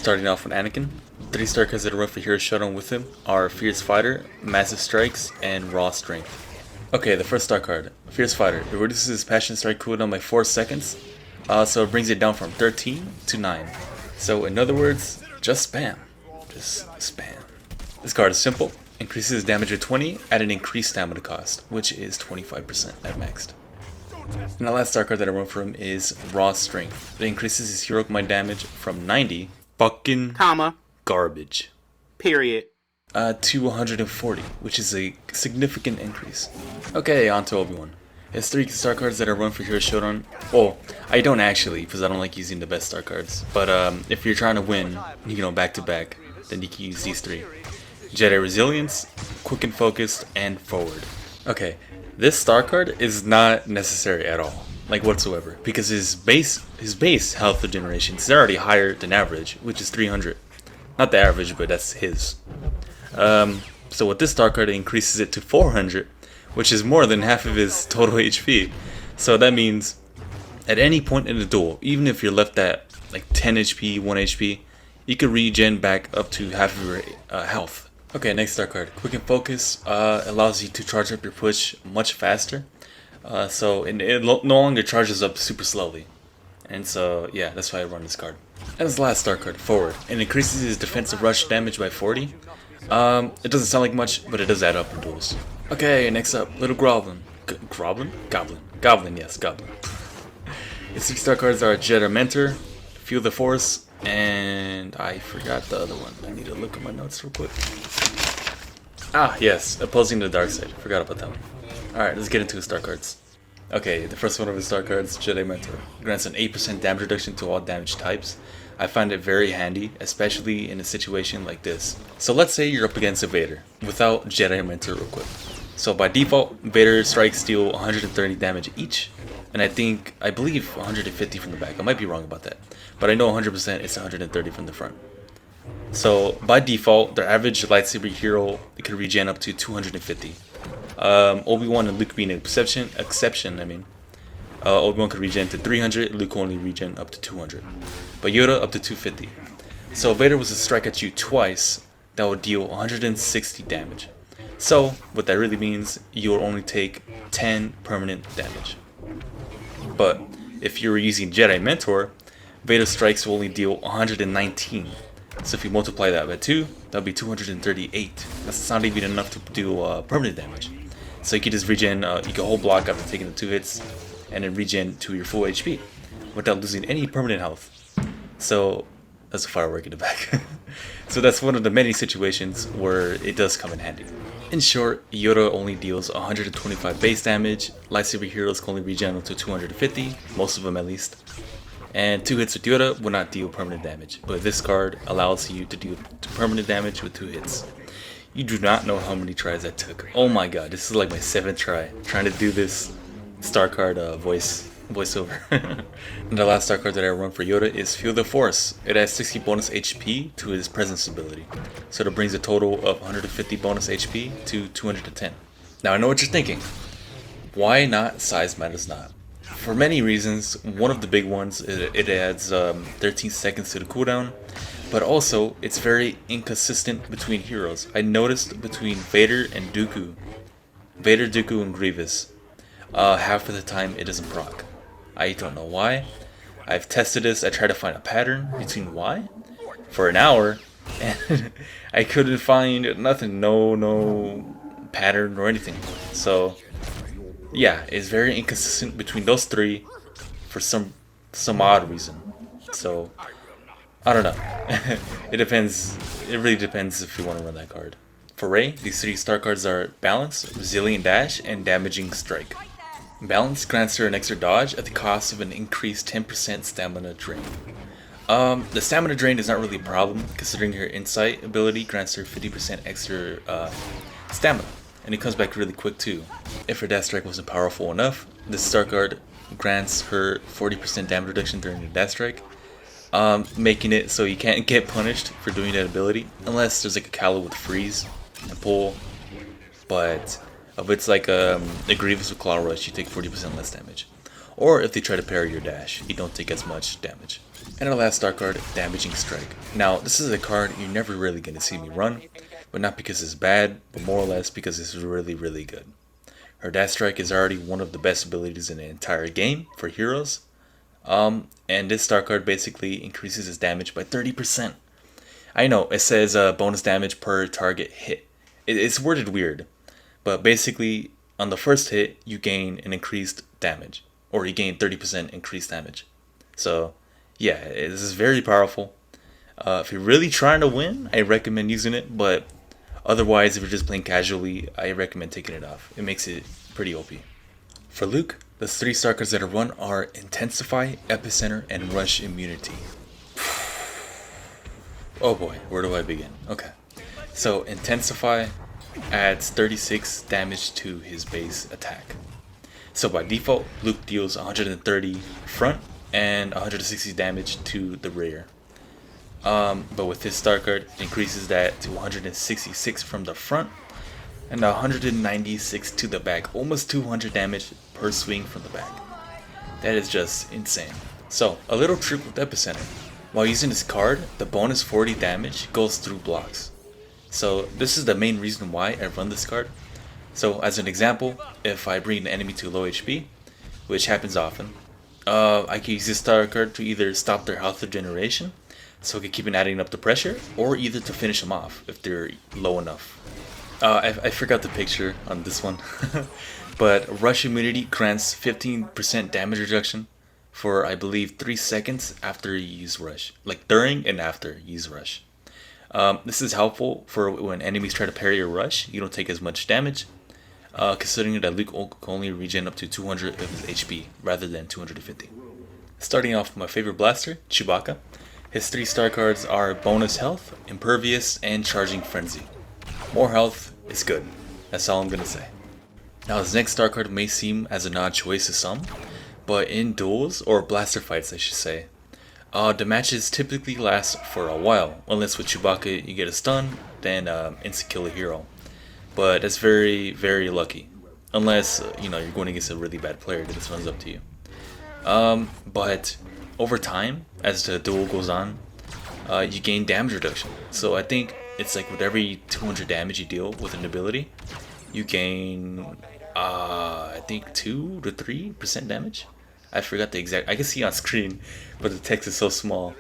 starting off with Anakin. 3-star cards that run for Hero Showdown with him are Fierce Fighter, Massive Strikes, and Raw Strength. Okay, the first star card, Fierce Fighter. It reduces his Passion Strike cooldown by 4 seconds, so it brings it down from 13 to 9. So in other words, just spam. Just spam. This card is simple. Increases his damage to 20 at an increased stamina cost, which is 25% at maxed. And the last star card that I run for him is Raw Strength. It increases his heroic mind damage from 90 fucking garbage period to 140, which is a significant increase. Okay, on to Obi-Wan. His 3 star cards that I run for Hero Showdown. Well, I don't actually, because I don't like using the best star cards. But if you're trying to win, back to back, then you can use these 3. Jedi Resilience, Quick and Focused, and Forward. Okay, this star card is not necessary at all, like whatsoever, because his base health regeneration is already higher than average, which is 300. Not the average, but that's his. So with this star card, it increases it to 400, which is more than half of his total HP. So that means at any point in the duel, even if you're left at like 10 HP, 1 HP, you can regen back up to half of your health. Okay, next star card, Quick and Focus, allows you to charge up your push much faster. So it no longer charges up super slowly. And so, yeah, that's why I run this card. And this last star card, Forward. It increases his defensive rush damage by 40. It doesn't sound like much, but it does add up in duels. Okay, next up, Little Goblin. Goblin, yes, Goblin. His 3 star cards are Jedi Mentor, Feel the Force, and I forgot the other one. I need to look at my notes real quick. Ah, yes, Opposing the Dark Side. Forgot about that one. Alright, let's get into his star cards. Okay, the first one of his star cards, Jedi Mentor. Grants an 8% damage reduction to all damage types. I find it very handy, especially in a situation like this. So let's say you're up against a Vader without Jedi Mentor equipped. So by default, Vader strikes deal 130 damage each, and I believe 150 from the back. I might be wrong about that, but I know 100% it's 130 from the front. So by default, their average lightsaber hero can regen up to 250. Obi-Wan and Luke being an exception. Obi-Wan could regen to 300, Luke only regen up to 200, but Yoda up to 250. So if Vader was to strike at you twice, that would deal 160 damage. So what that really means, you'll only take 10 permanent damage. But if you were using Jedi Mentor, Vader strikes will only deal 119. So if you multiply that by 2, that would be 238. That's not even enough to do permanent damage. So you can just regen, you can hold block after taking the 2 hits, and then regen to your full HP without losing any permanent health. So that's a firework in the back. So that's one of the many situations where it does come in handy. In short, Yoda only deals 125 base damage, lightsaber heroes can only regen up to 250, most of them at least. And 2 hits with Yoda will not deal permanent damage, but this card allows you to deal permanent damage with 2 hits. You do not know how many tries I took. Oh my god, this is like my 7th try, trying to do this star card voiceover. And the last star card that I run for Yoda is Feel the Force. It adds 60 bonus HP to his presence ability, so it brings a total of 150 bonus HP to 210. Now I know what you're thinking. Why not Size Matters Not? For many reasons. One of the big ones, it adds 13 seconds to the cooldown, but also it's very inconsistent between heroes. I noticed between Vader and Dooku, Dooku, and Grievous, half of the time it doesn't proc. I don't know why. I've tested this. I tried to find a pattern between why for an hour, and I couldn't find nothing. No pattern or anything. So yeah, it's very inconsistent between those 3 for some odd reason. So I don't know. It depends. It really depends if you want to run that card. For Rey, these 3 star cards are Balance, Resilient Dash, and Damaging Strike. Balance grants her an extra dodge at the cost of an increased 10% stamina drain. The stamina drain is not really a problem, considering her Insight ability grants her 50% extra stamina, and it comes back really quick too. If her Dash Strike wasn't powerful enough, this star card grants her 40% damage reduction during the Dash Strike, making it so you can't get punished for doing that ability, unless there's like a Kylo with freeze and pull. But if it's like a Grievous with Claw Rush, you take 40% less damage. Or if they try to parry your dash, you don't take as much damage. And our last star card, Damaging Strike. Now, this is a card you're never really going to see me run, but not because it's bad, but more or less because it's really, really good. Her Dash Strike is already one of the best abilities in the entire game for heroes. And this star card basically increases its damage by 30%. I know, it says bonus damage per target hit. It's worded weird, but basically on the first hit, you gain an increased damage, or you gain 30% increased damage. So, yeah, this is very powerful. If you're really trying to win, I recommend using it, but otherwise, if you're just playing casually, I recommend taking it off. It makes it pretty OP. For Luke, the 3 star cards that are run are Intensify, Epicenter, and Rush Immunity. Oh boy, where do I begin? Okay, so Intensify adds 36 damage to his base attack. So by default, Luke deals 130 front and 160 damage to the rear. But with this star card, it increases that to 166 from the front and 196 to the back. Almost 200 damage per swing from the back. That is just insane. So, a little trick with Epicenter. While using this card, the bonus 40 damage goes through blocks. So, this is the main reason why I run this card. So, as an example, if I bring the enemy to low HP, which happens often, I can use this star card to either stop their health regeneration, so I can keep adding up the pressure, or either to finish them off if they're low enough. I forgot the picture on this one, but Rush Immunity grants 15% damage reduction for, I believe, 3 seconds after you use Rush, like during and after you use Rush. This is helpful for when enemies try to parry your Rush. You don't take as much damage, considering that Luke can only regen up to 200 of his HP rather than 250. Starting off with my favorite blaster, Chewbacca. His 3 star cards are Bonus Health, Impervious, and Charging Frenzy. More health is good. That's all I'm gonna say. Now his next star card may seem as an odd choice to some, but in duels, or blaster fights I should say, the matches typically last for a while, unless with Chewbacca you get a stun, then instant kill a hero. But that's very, very lucky. Unless, you're going against a really bad player, then this runs up to you. But over time, as the duel goes on, you gain damage reduction. So I think it's like with every 200 damage you deal with an ability, you gain, I think 2 to 3% damage. I forgot the exact, I can see on screen, but the text is so small.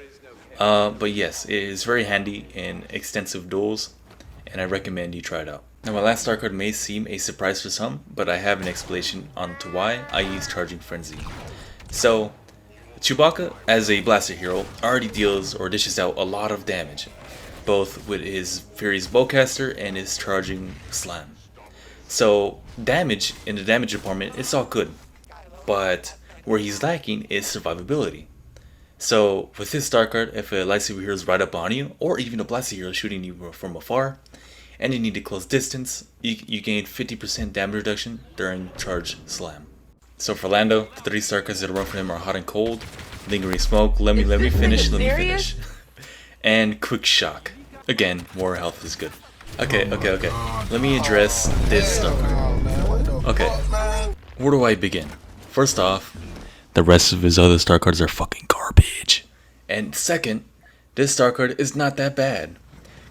But yes, it is very handy in extensive duels, and I recommend you try it out. Now my last star card may seem a surprise for some, but I have an explanation on to why I use Charging Frenzy. So, Chewbacca, as a blaster hero, already deals or dishes out a lot of damage, both with his Fury's Bowcaster and his Charging Slam. So, damage, in the damage department, it's all good, but where he's lacking is survivability. So, with this star card, if a lightsaber hero is right up on you, or even a blaster hero shooting you from afar, and you need to close distance, you gain 50% damage reduction during Charge Slam. So for Lando, the 3 star cards that run for him are Hot and Cold, Lingering Smoke, Let me finish, and Quick Shock. Again, more health is good. Okay. Let me address this star card. Okay, where do I begin? First off, the rest of his other star cards are fucking garbage. And second, this star card is not that bad,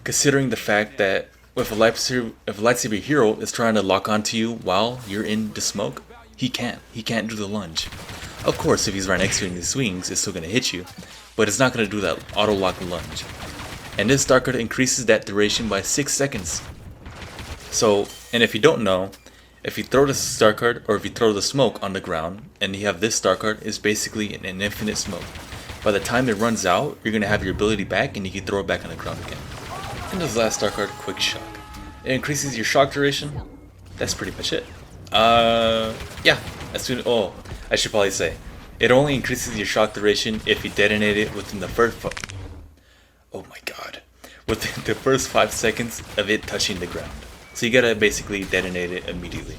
considering the fact that if a lightsaber hero is trying to lock onto you while you're in the smoke, he can't do the lunge. Of course, if he's right next to you in the swings, it's still going to hit you, but it's not going to do that auto lock lunge. And this star card increases that duration by 6 seconds. So, and if you don't know, if you throw the star card or if you throw the smoke on the ground and you have this star card, it's basically an infinite smoke. By the time it runs out, you're going to have your ability back and you can throw it back on the ground again. And this last star card, Quick Shock. It increases your shock duration. That's pretty much it. Yeah. Oh, I should probably say, it only increases your shock duration if you detonate it within the first. Oh my god, within the first 5 seconds of it touching the ground. So you gotta basically detonate it immediately.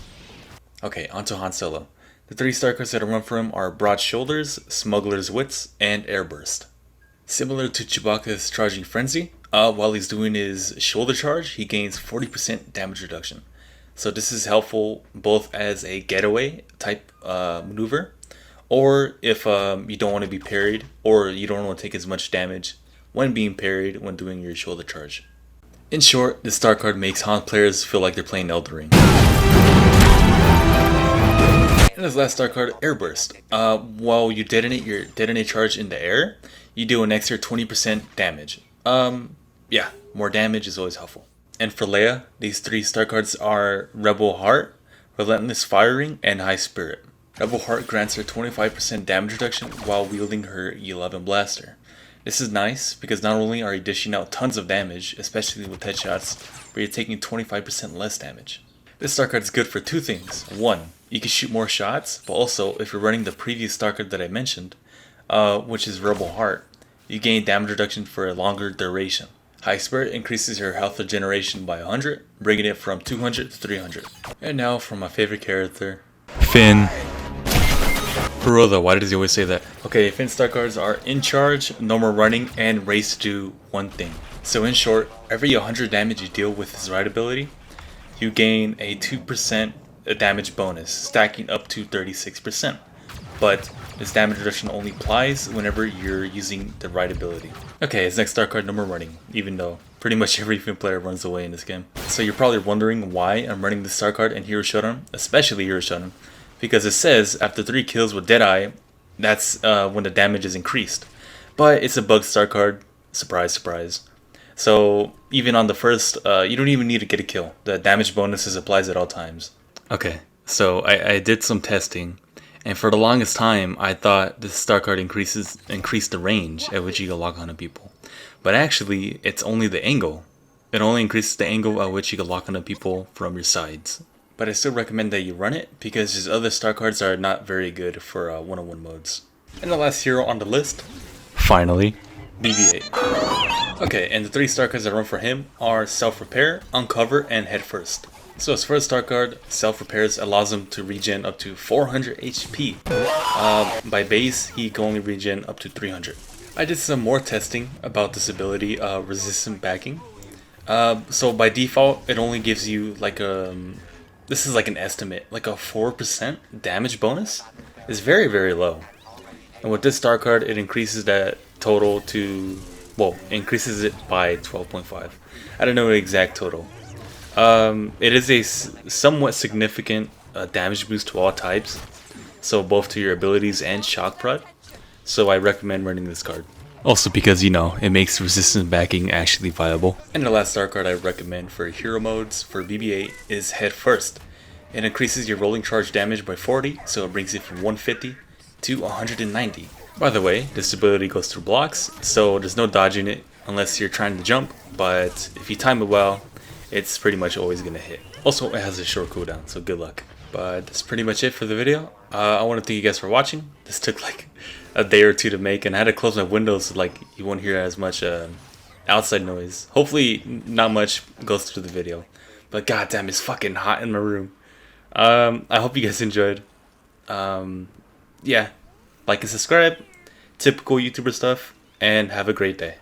Okay, onto Han Solo. The 3 star cards that run for him are Broad Shoulders, Smuggler's Wits, and Airburst. Similar to Chewbacca's Charging Frenzy, while he's doing his shoulder charge, he gains 40% damage reduction. So this is helpful both as a getaway type maneuver, or if you don't want to be parried, or you don't want to take as much damage when being parried when doing your shoulder charge. In short, this star card makes Han players feel like they're playing Elden Ring. And this last star card, Air Burst. While you detonate your detonate charge in the air, you do an extra 20% damage. Yeah, more damage is always helpful. And for Leia, these 3 star cards are Rebel Heart, Relentless Firing, and High Spirit. Rebel Heart grants her 25% damage reduction while wielding her E11 blaster. This is nice because not only are you dishing out tons of damage, especially with headshots, but you're taking 25% less damage. This star card is good for 2 things. 1, you can shoot more shots, but also if you're running the previous star card that I mentioned, which is Rebel Heart, you gain damage reduction for a longer duration. High Spirit increases your health regeneration by 100, bringing it from 200 to 300. And now for my favorite character, Finn. For real though, why does he always say that? Okay, Finn star cards are In Charge, No More Running, and Race to do one thing. So in short, every 100 damage you deal with his ride ability, you gain a 2% damage bonus, stacking up to 36%. But this damage reduction only applies whenever you're using the right ability. Okay, his next star card, No More Running, even though pretty much every Finn player runs away in this game. So you're probably wondering why I'm running this star card in Hero Showdown, especially Hero Showdown, because it says after 3 kills with Deadeye, that's when the damage is increased. But it's a bug star card, surprise, surprise. So even on the first, you don't even need to get a kill. The damage bonuses applies at all times. Okay, so I did some testing. And for the longest time, I thought this star card increased the range at which you can lock onto people. But actually, it's only the angle. It only increases the angle at which you can lock onto people from your sides. But I still recommend that you run it, because his other star cards are not very good for one-on-one modes. And the last hero on the list, finally, BB-8. Okay, and the 3 star cards that run for him are Self-Repair, Uncover, and Head First. So his first star card, Self-Repairs, allows him to regen up to 400 HP. By base, he can only regen up to 300. I did some more testing about this ability, resistant backing. So by default, it only gives you like this is like an estimate, like a 4% damage bonus. It's very, very low. And with this star card, it increases that total to, well, increases it by 12.5. I don't know the exact total. It is a somewhat significant damage boost to all types, so both to your abilities and shock prod. So I recommend running this card. Also because, you know, it makes resistance backing actually viable. And the last star card I recommend for hero modes for BB-8 is Head First. It increases your rolling charge damage by 40, so it brings it from 150 to 190. By the way, this ability goes through blocks, so there's no dodging it unless you're trying to jump, but if you time it well, it's pretty much always gonna hit. Also, it has a short cooldown, so good luck. But that's pretty much it for the video. I want to thank you guys for watching. This took like a day or 2 to make, and I had to close my windows so like you won't hear as much outside noise. Hopefully not much goes through the video, but goddamn, it's fucking hot in my room. I hope you guys enjoyed. Yeah, like and subscribe, typical YouTuber stuff, and have a great day.